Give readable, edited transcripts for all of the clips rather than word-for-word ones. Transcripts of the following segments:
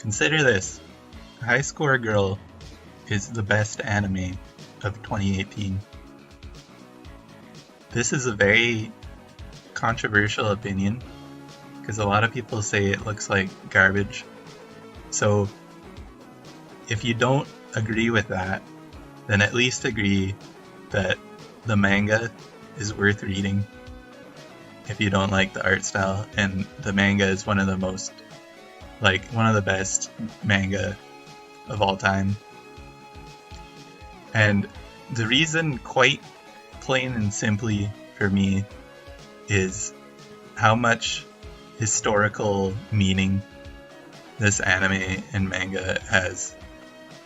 Consider this. High Score Girl is the best anime of 2018. This is a very controversial opinion because a lot of people say it looks like garbage. So if you don't agree with that, then at least agree that the manga is worth reading if you don't like the art style, and the manga is one of the best manga of all time. And the reason, quite plain and simply for me, is how much historical meaning this anime and manga has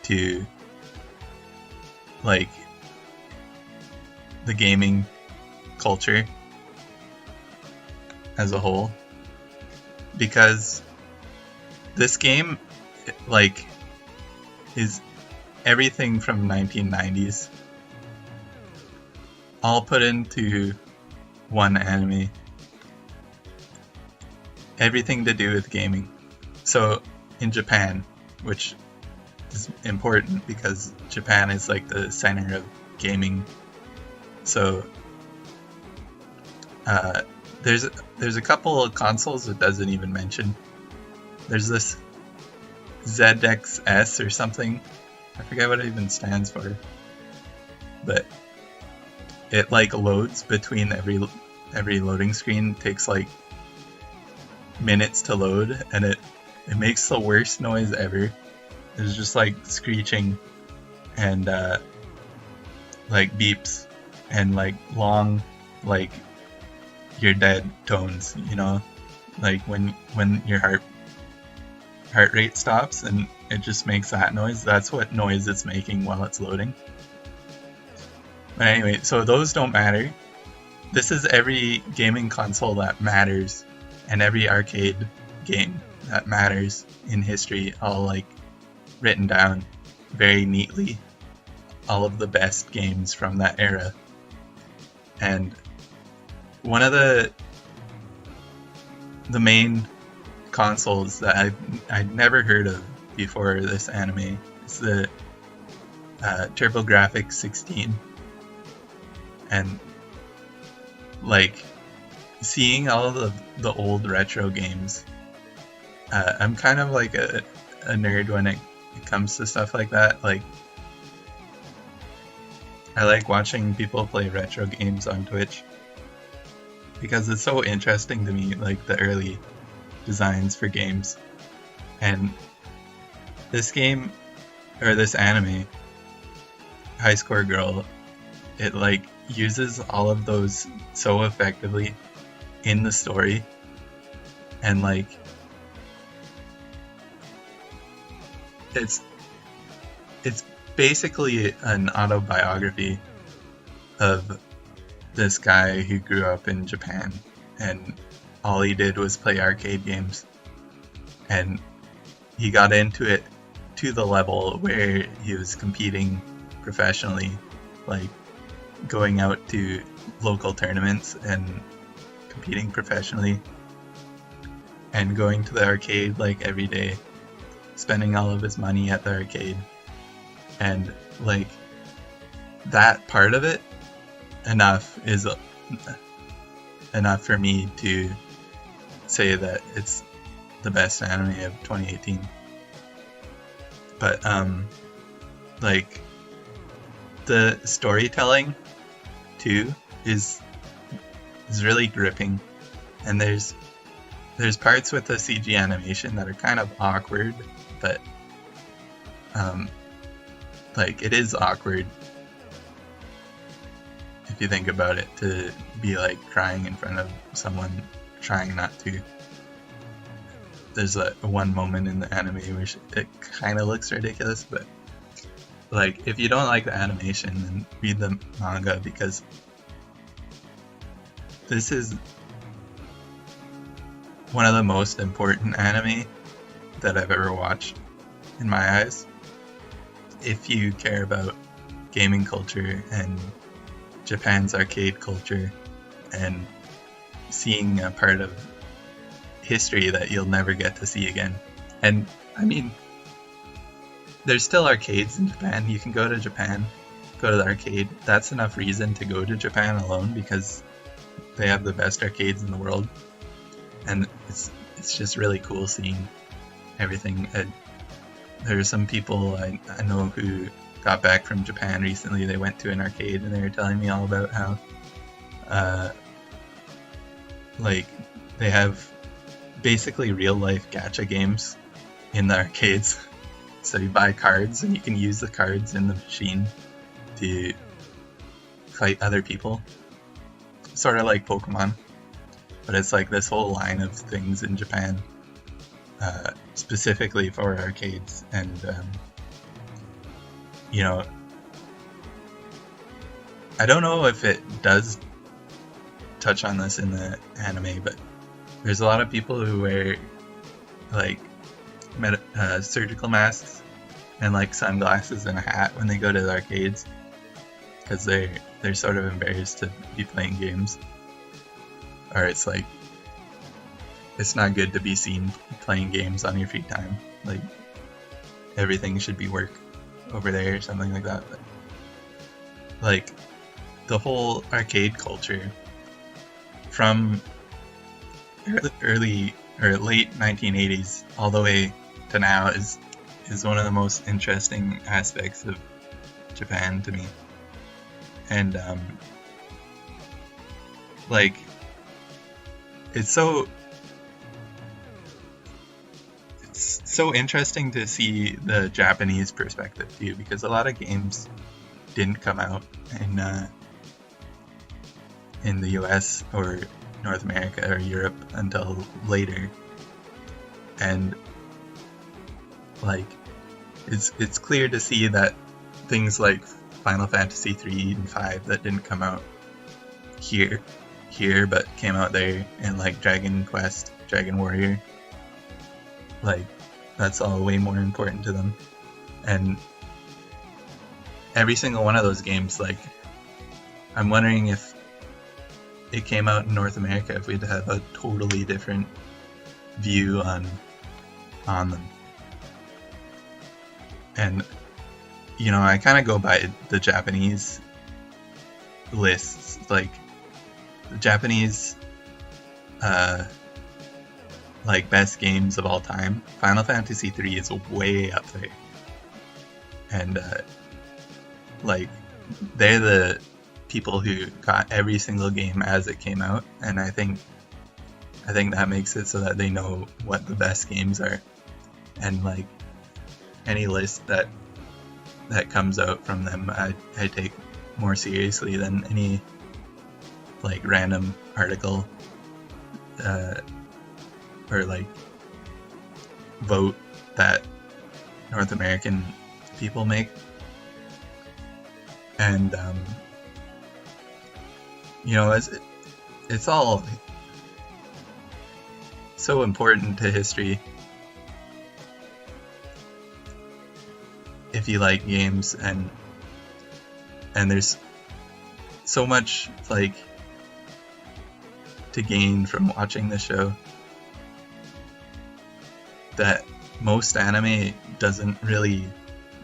to like the gaming culture as a whole, because this game is everything from 1990s all put into one anime. Everything to do with gaming. So in Japan, which is important because Japan is like the center of gaming. So there's a couple of consoles it doesn't even mention. There's this ZXS or something. I forget what it even stands for. But it loads between every loading screen. It takes minutes to load, and it makes the worst noise ever. There's just screeching and beeps and long you're dead tones, when your heart rate stops and it just makes that noise. That's what noise it's making while it's loading. But anyway, so those don't matter. This is every gaming console that matters, and every arcade game that matters in history, all written down very neatly. All of the best games from that era. And one of the main consoles that I'd never heard of before this anime is the TurboGrafx 16. And seeing all of the old retro games, I'm kind of a nerd when it comes to stuff like that. I like watching people play retro games on Twitch because it's so interesting to me, the early designs for games. And this game, or this anime, High Score Girl, it uses all of those so effectively in the story. And it's basically an autobiography of this guy who grew up in Japan, and all he did was play arcade games, and he got into it to the level where he was competing professionally, going out to local tournaments and competing professionally, and going to the arcade every day, spending all of his money at the arcade. And that part of it is enough for me to say that it's the best anime of 2018. But the storytelling too is really gripping, and there's parts with the CG animation that are kind of awkward, but it is awkward if you think about it, to be crying in front of someone trying not to. There's one moment in the anime where it kind of looks ridiculous, but if you don't like the animation, then read the manga, because this is one of the most important anime that I've ever watched, in my eyes. If you care about gaming culture and Japan's arcade culture and seeing a part of history that you'll never get to see again, And I mean, there's still arcades in Japan. You can go to Japan, go to the arcade. That's enough reason to go to Japan alone because they have the best arcades in the world, and it's just really cool seeing everything. There are some people I know who got back from Japan recently. They went to an arcade and they were telling me all about how like they have basically real life gacha games in the arcades. So you buy cards and you can use the cards in the machine to fight other people. Sort of like Pokemon, but it's like this whole line of things in Japan specifically for arcades. And you know, I don't know if it does touch on this in the anime, but there's a lot of people who wear like surgical masks and like sunglasses and a hat when they go to the arcades because they're sort of embarrassed to be playing games, or it's like it's not good to be seen playing games on your free time. Like everything should be work over there or something like that. But like the whole arcade culture from early or late 1980s all the way to now is one of the most interesting aspects of Japan to me. And like it's so interesting to see the Japanese perspective too, because a lot of games didn't come out in the US or North America or Europe until later. And like it's clear to see that things like Final Fantasy 3 and 5 that didn't come out here but came out there, and like Dragon Quest, Dragon Warrior, like that's all way more important to them. And every single one of those games, like I'm wondering if it came out in North America, if we'd have a totally different view on them. And you know, I kind of go by the Japanese lists, like the Japanese like best games of all time. Final Fantasy 3 is way up there, and like they're the people who got every single game as it came out, and I think that makes it so that they know what the best games are. And like any list that comes out from them, I take more seriously than any like random article or like vote that North American people make. And you know, it's all so important to history if you like games, and there's so much like to gain from watching the show that most anime doesn't really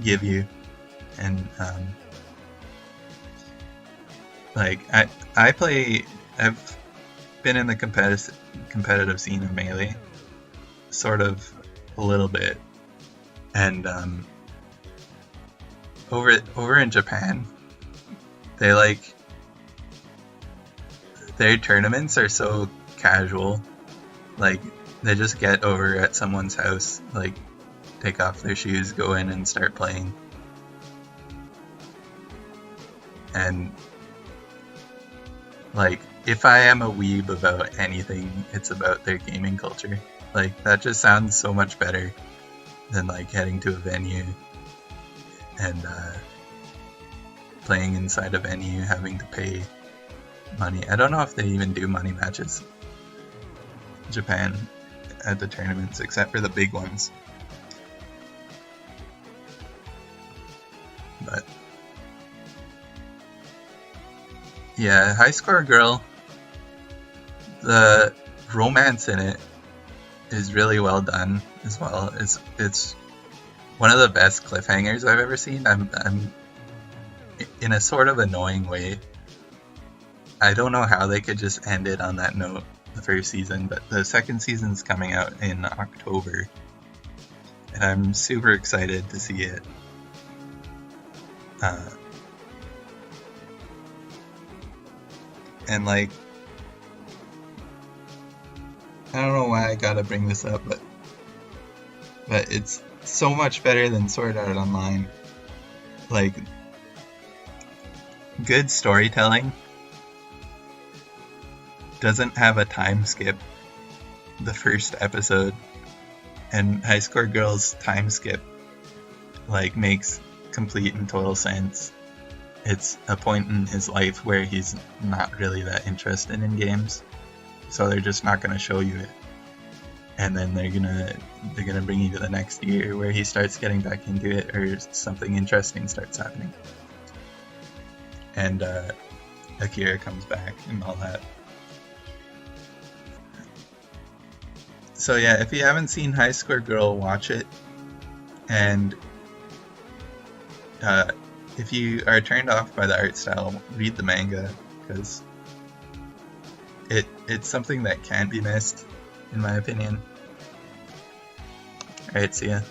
give you. And like I've been in the competitive scene of Melee sort of a little bit, and over in Japan, they like their tournaments are so casual. Like they just get over at someone's house, like take off their shoes, go in and start playing. And like if I am a weeb about anything, it's about their gaming culture. Like that just sounds so much better than like heading to a venue and playing inside a venue, having to pay money. I don't know if they even do money matches in Japan at the tournaments, except for the big ones. But yeah, High Score Girl, the romance in it is really well done as well. It's one of the best cliffhangers I've ever seen. I'm in a sort of annoying way. I don't know how they could just end it on that note, the first season, but the second season's coming out in October, and I'm super excited to see it. And like, I don't know why I gotta bring this up, but it's so much better than Sword Art Online. Like, good storytelling doesn't have a time skip the first episode, and High Score Girl's time skip like makes complete and total sense. It's a point in his life where he's not really that interested in games, so they're just not going to show you it. And then they're gonna bring you to the next year where he starts getting back into it, or something interesting starts happening. And Akira comes back and all that. So yeah, if you haven't seen High Score Girl, watch it. And if you are turned off by the art style, read the manga, because it's something that can't be missed, in my opinion. Alright, see ya.